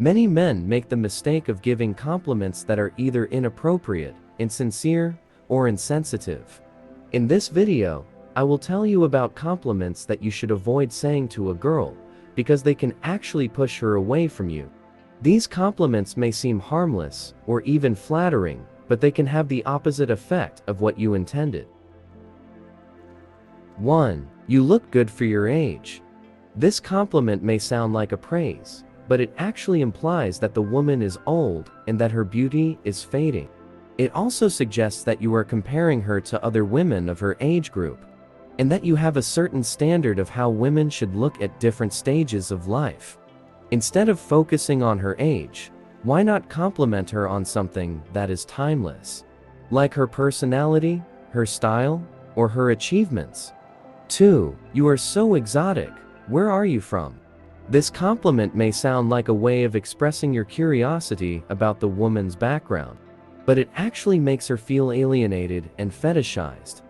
Many men make the mistake of giving compliments that are either inappropriate, insincere, or insensitive. In this video, I will tell you about compliments that you should avoid saying to a girl, because they can actually push her away from you. These compliments may seem harmless, or even flattering, but they can have the opposite effect of what you intended. 1. You look good for your age. This compliment may sound like a praise, but it actually implies that the woman is old and that her beauty is fading. It also suggests that you are comparing her to other women of her age group, and that you have a certain standard of how women should look at different stages of life. Instead of focusing on her age, why not compliment her on something that is timeless, like her personality, her style, or her achievements? 2. You are so exotic. Where are you from? This compliment may sound like a way of expressing your curiosity about the woman's background, but it actually makes her feel alienated and fetishized.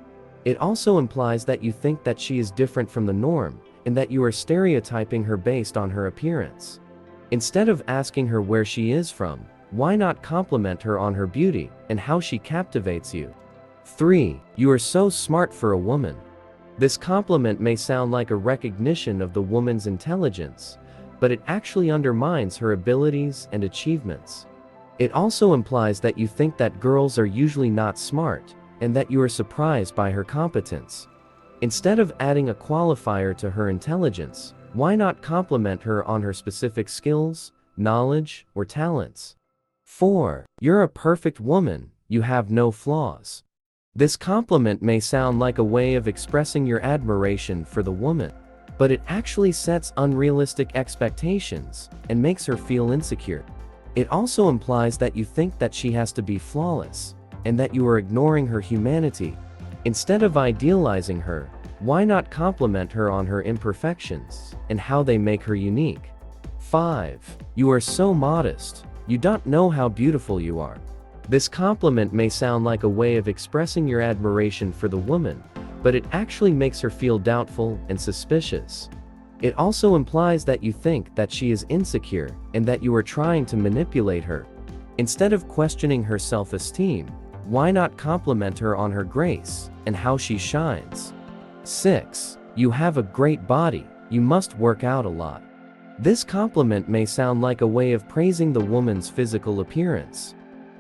It also implies that you think that she is different from the norm, and that you are stereotyping her based on her appearance. Instead of asking her where she is from, why not compliment her on her beauty and how she captivates you? 3. You are so smart for a woman. This compliment may sound like a recognition of the woman's intelligence, but it actually undermines her abilities and achievements. It also implies that you think that girls are usually not smart, and that you are surprised by her competence. Instead of adding a qualifier to her intelligence, why not compliment her on her specific skills, knowledge, or talents? 4. You're a perfect woman, you have no flaws. This compliment may sound like a way of expressing your admiration for the woman, but it actually sets unrealistic expectations and makes her feel insecure. It also implies that you think that she has to be flawless, and that you are ignoring her humanity. Instead of idealizing her, why not compliment her on her imperfections and how they make her unique? 5. You are so modest. You don't know how beautiful you are. This compliment may sound like a way of expressing your admiration for the woman, but it actually makes her feel doubtful and suspicious. It also implies that you think that she is insecure and that you are trying to manipulate her. Instead of questioning her self-esteem, why not compliment her on her grace and how she shines? 6. You have a great body. You must work out a lot. This compliment may sound like a way of praising the woman's physical appearance,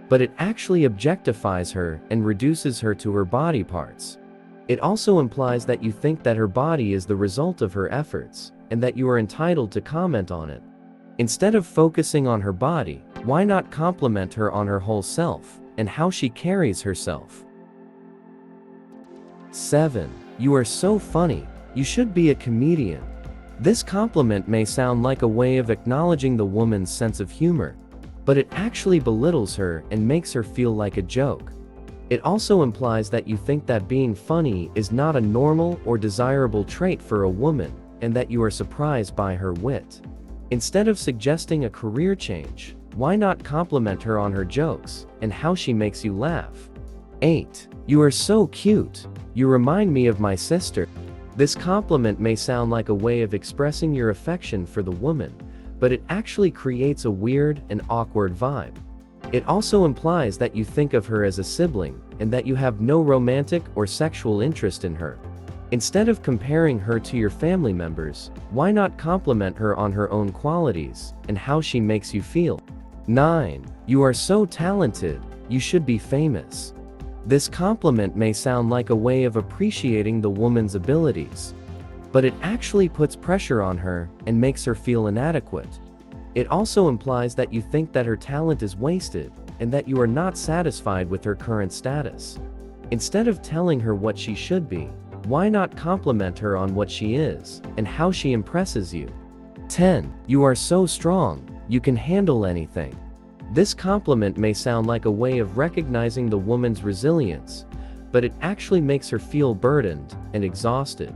but it actually objectifies her and reduces her to her body parts. It also implies that you think that her body is the result of her efforts, and that you are entitled to comment on it. Instead of focusing on her body, why not compliment her on her whole self and how she carries herself? 7. You are so funny. You should be a comedian. This compliment may sound like a way of acknowledging the woman's sense of humor, but it actually belittles her and makes her feel like a joke. It also implies that you think that being funny is not a normal or desirable trait for a woman, and that you are surprised by her wit. Instead of suggesting a career change, why not compliment her on her jokes and how she makes you laugh? 8. You are so cute. You remind me of my sister. This compliment may sound like a way of expressing your affection for the woman, but it actually creates a weird and awkward vibe. It also implies that you think of her as a sibling, and that you have no romantic or sexual interest in her. Instead of comparing her to your family members, why not compliment her on her own qualities and how she makes you feel? 9. You are so talented. You should be famous. This compliment may sound like a way of appreciating the woman's abilities, but it actually puts pressure on her and makes her feel inadequate. It also implies that you think that her talent is wasted, and that you are not satisfied with her current status. Instead of telling her what she should be, why not compliment her on what she is and how she impresses you? 10. You are so strong. You can handle anything. This compliment may sound like a way of recognizing the woman's resilience, but it actually makes her feel burdened and exhausted.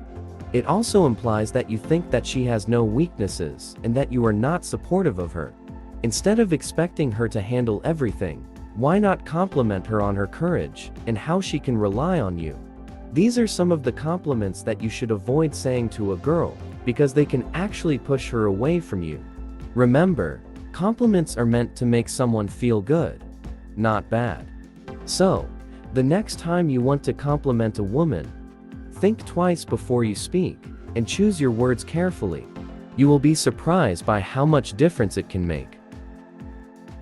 It also implies that you think that she has no weaknesses and that you are not supportive of her. Instead of expecting her to handle everything, why not compliment her on her courage and how she can rely on you? These are some of the compliments that you should avoid saying to a girl, because they can actually push her away from you. Remember, Compliments are meant to make someone feel good, not bad. So, the next time you want to compliment a woman, think twice before you speak, and choose your words carefully. You will be surprised by how much difference it can make.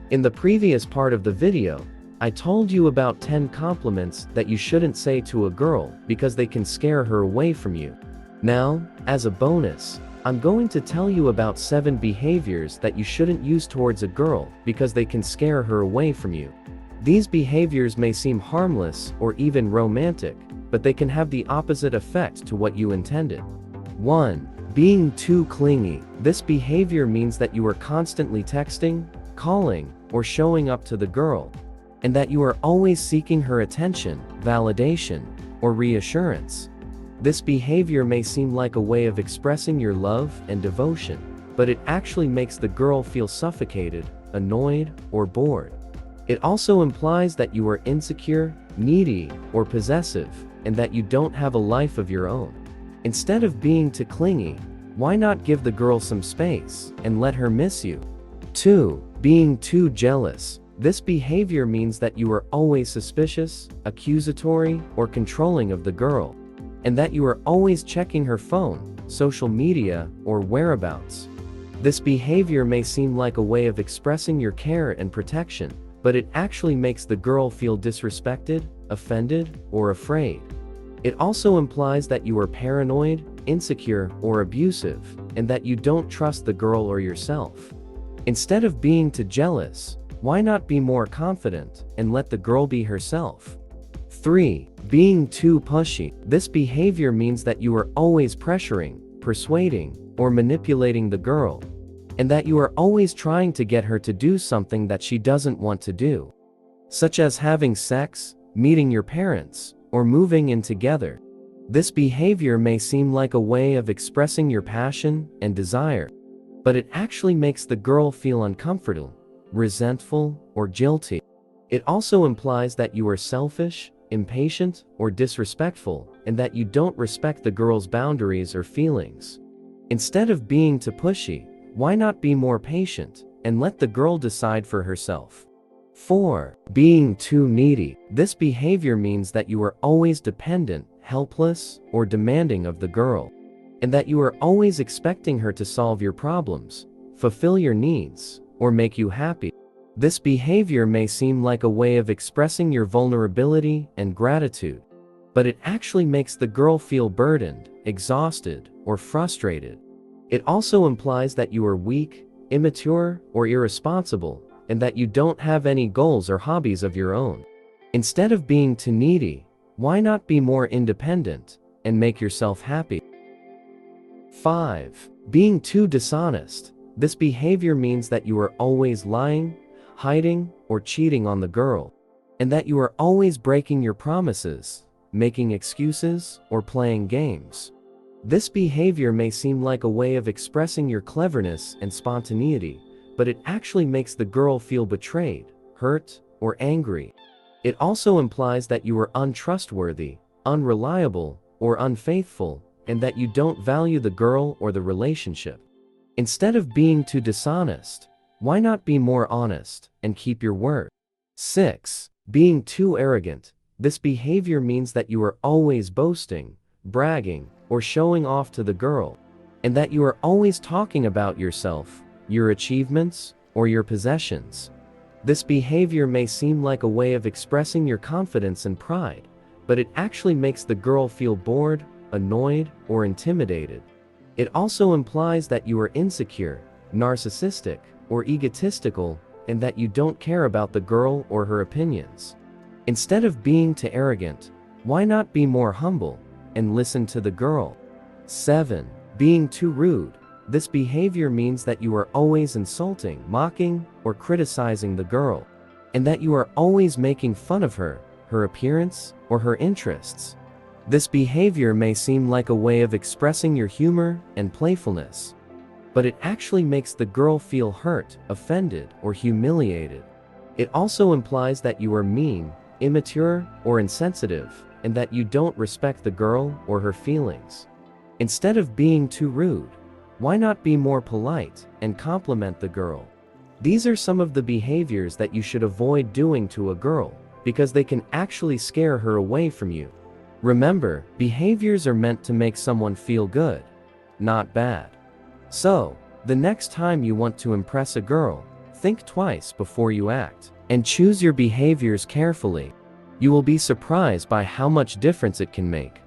In the previous part of the video, I told you about 10 compliments that you shouldn't say to a girl because they can scare her away from you. Now, as a bonus, I'm going to tell you about 7 behaviors that you shouldn't use towards a girl because they can scare her away from you. These behaviors may seem harmless or even romantic, but they can have the opposite effect to what you intended. 1. Being too clingy. This behavior means that you are constantly texting, calling, or showing up to the girl, and that you are always seeking her attention, validation, or reassurance. This behavior may seem like a way of expressing your love and devotion, but it actually makes the girl feel suffocated, annoyed, or bored. It also implies that you are insecure, needy, or possessive, and that you don't have a life of your own. Instead of being too clingy, why not give the girl some space and let her miss you? 2. Being too jealous. This behavior means that you are always suspicious, accusatory, or controlling of the girl, and that you are always checking her phone, social media, or whereabouts. This behavior may seem like a way of expressing your care and protection, but it actually makes the girl feel disrespected, offended, or afraid. It also implies that you are paranoid, insecure, or abusive, and that you don't trust the girl or yourself. Instead of being too jealous, why not be more confident and let the girl be herself? 3. Being too pushy. This behavior means that you are always pressuring, persuading, or manipulating the girl, and that you are always trying to get her to do something that she doesn't want to do, such as having sex, meeting your parents, or moving in together. This behavior may seem like a way of expressing your passion and desire, but it actually makes the girl feel uncomfortable, resentful, or guilty. It also implies that you are selfish, impatient, or disrespectful, and that you don't respect the girl's boundaries or feelings. Instead of being too pushy, why not be more patient and let the girl decide for herself? 4. Being too needy. This behavior means that you are always dependent, helpless, or demanding of the girl, and that you are always expecting her to solve your problems, fulfill your needs, or make you happy. This behavior may seem like a way of expressing your vulnerability and gratitude, but it actually makes the girl feel burdened, exhausted, or frustrated. It also implies that you are weak, immature, or irresponsible, and that you don't have any goals or hobbies of your own. Instead of being too needy, why not be more independent and make yourself happy? 5. Being too dishonest. This behavior means that you are always lying, hiding, or cheating on the girl, and that you are always breaking your promises, making excuses, or playing games. This behavior may seem like a way of expressing your cleverness and spontaneity, but it actually makes the girl feel betrayed, hurt, or angry. It also implies that you are untrustworthy, unreliable, or unfaithful, and that you don't value the girl or the relationship. Instead of being too dishonest, why not be more honest and keep your word? 6. Being too arrogant. This behavior means that you are always boasting, bragging, or showing off to the girl, and that you are always talking about yourself, your achievements, or your possessions. This behavior may seem like a way of expressing your confidence and pride, but it actually makes the girl feel bored, annoyed, or intimidated. It also implies that you are insecure, narcissistic, or egotistical, and that you don't care about the girl or her opinions. Instead of being too arrogant, why not be more humble and listen to the girl? 7. Being too rude. This behavior means that you are always insulting, mocking, or criticizing the girl, and that you are always making fun of her, her appearance, or her interests. This behavior may seem like a way of expressing your humor and playfulness, but it actually makes the girl feel hurt, offended, or humiliated. It also implies that you are mean, immature, or insensitive, and that you don't respect the girl or her feelings. Instead of being too rude, why not be more polite and compliment the girl? These are some of the behaviors that you should avoid doing to a girl, because they can actually scare her away from you. Remember, behaviors are meant to make someone feel good, not bad. So, the next time you want to impress a girl, think twice before you act, and choose your behaviors carefully. You will be surprised by how much difference it can make.